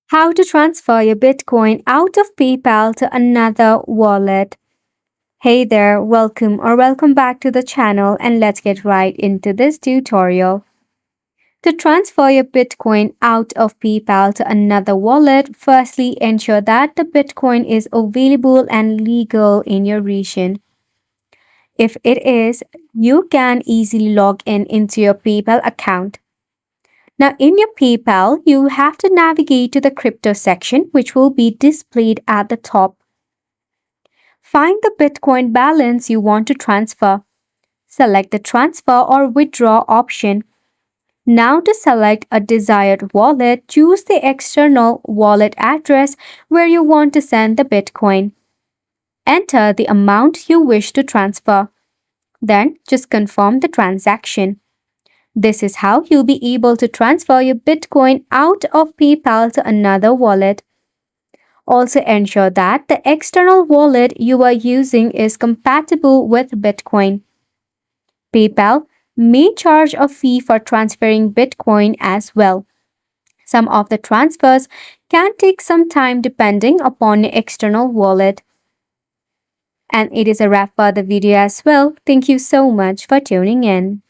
How to transfer your Bitcoin out of PayPal to another wallet. Hey there, welcome back to the channel, and let's get right into this tutorial. To transfer your Bitcoin out of PayPal to another wallet, firstly ensure that the Bitcoin is available and legal in your region. If it is, you can easily log in into your PayPal account. Now, in your PayPal, you have to navigate to the crypto section, which will be displayed at the top. Find the Bitcoin balance you want to transfer. Select the transfer or withdraw option. Now, to select a desired wallet, choose the external wallet address where you want to send the Bitcoin. Enter the amount you wish to transfer. Then, just confirm the transaction. This is how you'll be able to transfer your Bitcoin out of PayPal to another wallet. Also ensure that the external wallet you are using is compatible with Bitcoin. PayPal may charge a fee for transferring Bitcoin as well. Some of the transfers can take some time depending upon your external wallet. And it is a wrap for the video as well. Thank you so much for tuning in.